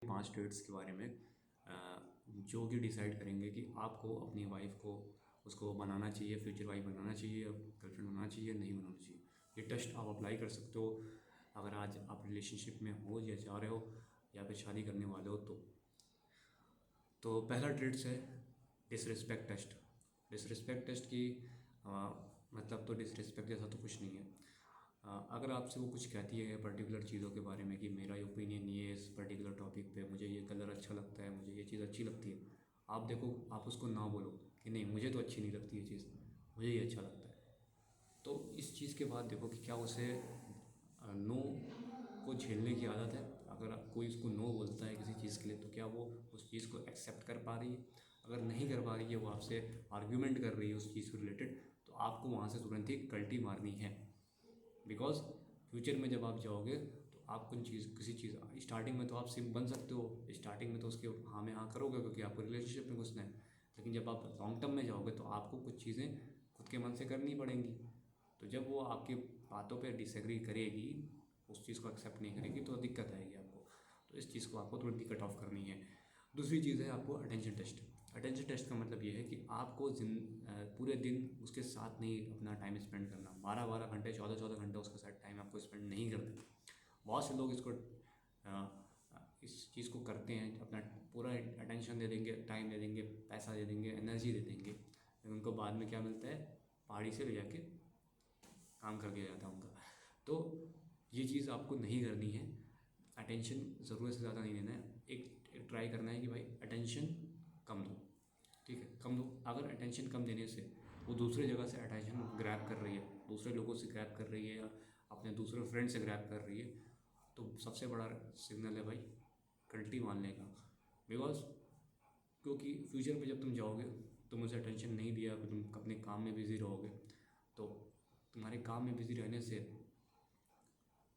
5 trades के बारे में जो कि डिसाइड करेंगे कि आपको अपनी वाइफ को उसको बनाना चाहिए, फ्यूचर वाइफ बनाना चाहिए, गर्लफ्रेंड बनाना चाहिए, नहीं बनाना चाहिए। ये टेस्ट आप अप्लाई कर सकते हो अगर आज आप रिलेशनशिप में हो या जा रहे हो या फिर शादी करने वाले हो तो पहला ट्रेड्स है डिसरिस्पेक्ट टेस्ट। डिसरिस्पेक्ट टेस्ट की मतलब तो डिसरिस्पेक्ट जैसा तो कुछ नहीं है। अगर आपसे वो कुछ कहती है पर्टिकुलर चीज़ों के बारे में कि मेरा ओपिनियन ये है इस पर्टिकुलर टॉपिक पे, मुझे ये कलर अच्छा लगता है, मुझे ये चीज़ अच्छी लगती है, आप देखो आप उसको ना बोलो कि नहीं मुझे तो अच्छी नहीं लगती ये चीज़, मुझे ये अच्छा लगता है। तो इस चीज़ के बाद देखो कि क्या उसे नो को झेलने की आदत है। अगर कोई उसको नो बोलता है किसी चीज़ के लिए तो क्या वो उस चीज़ को एक्सेप्ट कर पा रही है। अगर नहीं कर पा रही है, वो आपसे आर्ग्यूमेंट कर रही है उस चीज़ से रिलेटेड, तो आपको वहाँ से तुरंत ही कल्टी मारनी है। बिकॉज फ्यूचर में जब आप जाओगे तो आप किसी चीज़ स्टार्टिंग में तो आप सिम बन सकते हो, स्टार्टिंग में तो उसके हाँ में हाँ करोगे क्योंकि आपको रिलेशनशिप में घुसना है। लेकिन जब आप लॉन्ग टर्म में जाओगे तो आपको कुछ चीज़ें खुद के मन से करनी पड़ेंगी। तो जब वो आपकी बातों पे डिसएग्री करेगी, उस चीज़ को एक्सेप्ट नहीं करेगी, तो दिक्कत आएगी आपको। तो इस चीज़ को आपको तुरंत ही कट ऑफ करनी है। दूसरी चीज़ है आपको अटेंशन टेस्ट। अटेंशन टेस्ट का मतलब ये है कि आपको पूरे दिन उसके साथ नहीं अपना टाइम स्पेंड करना। 12-12 घंटे 14-14 घंटे उसके साथ टाइम आपको स्पेंड नहीं करना। बहुत से लोग इस चीज़ को करते हैं, अपना पूरा अटेंशन दे देंगे, टाइम दे देंगे, पैसा दे देंगे, एनर्जी दे देंगे, लेकिन उनको बाद में क्या मिलता है? पहाड़ी से ले जाके काम कर दिया जाता है उनका। तो ये चीज़ आपको नहीं करनी है। अटेंशन ज़रूरत से ज़्यादा नहीं देना है। एक ट्राई करना है कि भाई अटेंशन कम दो, ठीक है, कम दो। अगर अटेंशन कम देने से वो दूसरे जगह से अटेंशन ग्रैब कर रही है, दूसरे लोगों से ग्रैब कर रही है या अपने दूसरे फ्रेंड से ग्रैब कर रही है, तो सबसे बड़ा सिग्नल है भाई कल्टी मारने का। बिकॉज क्योंकि फ्यूचर में जब तुम जाओगे, तुम उसे अटेंशन नहीं दिया, फिर तुम अपने काम में बिज़ी रहोगे, तो तुम्हारे काम में बिज़ी रहने से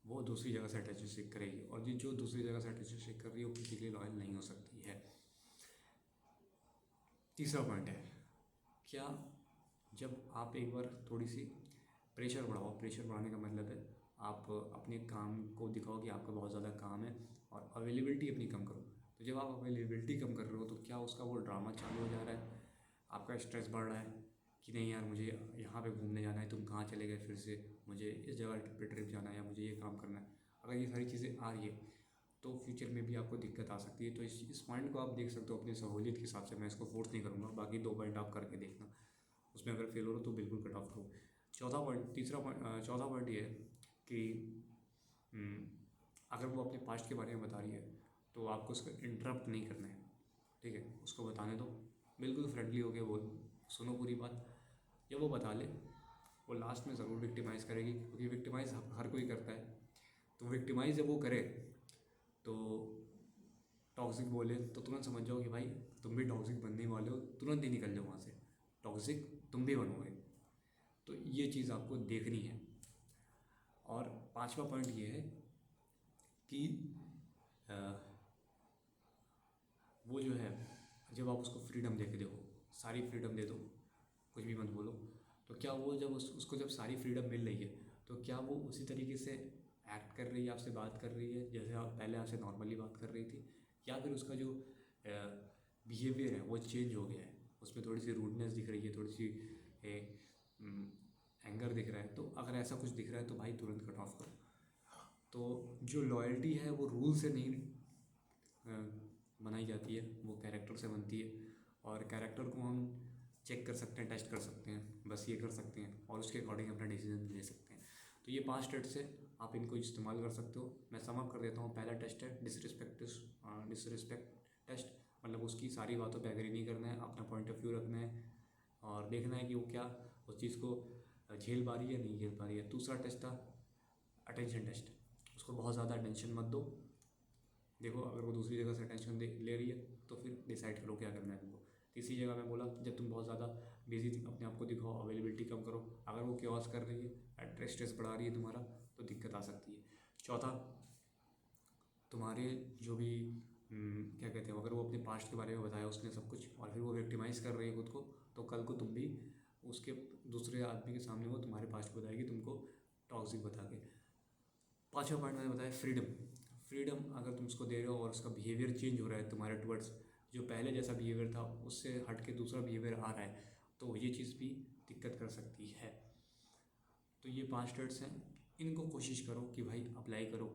वो दूसरी जगह से अटेंशन सीख करेगी, और जो दूसरी जगह से अटेंशन सीख कर रही है वो किसी के लिए लॉयल नहीं हो सकती है। तीसरा पॉइंट है, क्या जब आप एक बार थोड़ी सी प्रेशर बढ़ाओ। प्रेशर बढ़ाने का मतलब है आप अपने काम को दिखाओ कि आपका बहुत ज़्यादा काम है और अवेलेबिलिटी अपनी कम करो। तो जब आप अवेलेबिलिटी कम कर रहे हो तो क्या उसका वो ड्रामा चालू हो जा रहा है, आपका स्ट्रेस बढ़ रहा है कि नहीं यार मुझे यहाँ पे घूमने जाना है, तुम कहाँ चले गए फिर से, मुझे इस जगह पे ट्रिप जाना है या मुझे ये काम करना है। अगर ये सारी चीज़ें आ रही है तो फ्यूचर में भी आपको दिक्कत आ सकती है। तो इस पॉइंट को आप देख सकते हो अपनी सहूलियत के हिसाब से, मैं इसको फोर्स नहीं करूँगा। बाकी 2 पॉइंट आप करके देखना, उसमें अगर फेल हो रहा तो बिल्कुल कट ऑफ करो। चौथा पॉइंट ये है कि हम्म, अगर वो अपने पास्ट के बारे में बता रही है तो आपको उसको इंटरप्ट नहीं करना है, ठीक है, उसको बताने दो, बिल्कुल फ्रेंडली हो गया, वो सुनो पूरी बात। जब वो बता ले, वो लास्ट में ज़रूर विक्टिमाइज़ करेगी, क्योंकि विक्टिमाइज़ हर कोई करता है। तो विक्टिमाइज़ जब वो करे तो टॉक्सिक बोले तो तुरंत समझ जाओ कि भाई तुम भी टॉक्सिक बनने वाले हो, तुरंत ही निकल जाओ वहाँ से, टॉक्सिक तुम भी बनोगे। तो ये चीज़ आपको देखनी है। और पांचवा पॉइंट ये है कि अ, वो जो है, जब आप उसको फ्रीडम दे के देखो, सारी फ्रीडम दे दो, कुछ भी मत बोलो, तो क्या वो जब उसको जब सारी फ्रीडम मिल रही है तो क्या वो उसी तरीके से एक्ट कर रही है, आपसे बात कर रही है जैसे आप पहले आपसे नॉर्मली बात कर रही थी, या फिर उसका जो बिहेवियर है वो चेंज हो गया है, उसमें थोड़ी सी रूडनेस दिख रही है, थोड़ी सी एंगर दिख रहा है। तो अगर ऐसा कुछ दिख रहा है तो भाई तुरंत कट ऑफ करो। तो जो लॉयल्टी है वो रूल से नहीं बनाई जाती है, वो कैरेक्टर से बनती है। और कैरेक्टर को हम चेक कर सकते हैं, टेस्ट कर सकते हैं, बस ये कर सकते हैं, और उसके अकॉर्डिंग अपना डिसीजन ले सकते हैं। तो ये 5 टेस्ट है, आप इनको इस्तेमाल कर सकते हो। मैं सम अप कर देता हूँ। पहला टेस्ट है डिसरिस्पेक्ट टेस्ट, मतलब उसकी सारी बातों पर एग्री नहीं करना है, अपना पॉइंट ऑफ व्यू रखना है और देखना है कि वो क्या उस चीज़ को झेल पा रही है या नहीं झेल पा रही है। दूसरा टेस्ट था अटेंशन टेस्ट, उसको बहुत ज़्यादा अटेंशन मत दो। देखो अगर वो दूसरी जगह से अटेंशन ले रही है तो फिर डिसाइड करो क्या करना है तुमको। तीसरी जगह मैं बोला, जब तुम बहुत ज़्यादा बिजी अपने आप को दिखाओ, अवेलेबिलिटी कम करो। अगर वो क्योस कर रही है, स्ट्रेस बढ़ा रही है तुम्हारा, तो दिक्कत आ सकती है। चौथा, तुम्हारे जो भी क्या कहते हैं, अगर वो अपने पास्ट के बारे में बताया उसने सब कुछ और फिर वो विक्टिमाइज़ कर रही है खुद को, तो कल को तुम भी उसके दूसरे आदमी के सामने वो तुम्हारे पास्ट को बताएगी तुमको टॉक्सिक बता के। पाँचवा पॉइंट मैंने बताया फ्रीडम। फ्रीडम अगर तुम उसको दे रहे हो और उसका बिहेवियर चेंज हो रहा है तुम्हारे टुवर्ड्स, जो पहले जैसा बिहेवियर था उससे हट के दूसरा बिहेवियर आ रहा है, तो ये चीज़ भी दिक्कत कर सकती है। तो ये 5 ट्रेड्स हैं, इनको कोशिश करो कि भाई अप्लाई करो।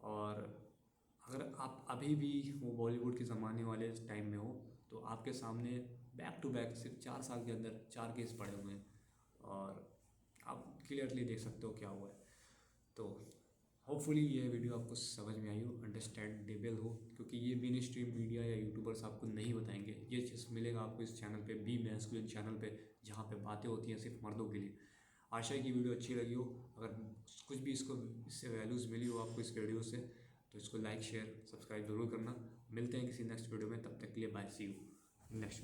और अगर आप अभी भी वो बॉलीवुड के ज़माने वाले टाइम में हो, तो आपके सामने बैक टू बैक सिर्फ 4 साल के अंदर 4 केस पड़े हुए हैं और आप क्लियरली देख सकते हो क्या हुआ है। तो होपफुली ये वीडियो आपको समझ में आई हो, अंडरस्टैंडेबल हो, क्योंकि ये मेन स्ट्रीम मीडिया या यूट्यूबर्स आपको नहीं बताएंगे। ये चीज़ मिलेगा आपको इस चैनल पे, बी मैस्कुलिन चैनल पे, जहाँ पे बातें होती हैं सिर्फ मर्दों के लिए। आशा है कि वीडियो अच्छी लगी हो। अगर कुछ भी इससे वैल्यूज़ मिली हो आपको इस वीडियो से, तो इसको लाइक शेयर सब्सक्राइब ज़रूर करना। मिलते हैं किसी नेक्स्ट वीडियो में, तब तक के लिए bye, see you next video.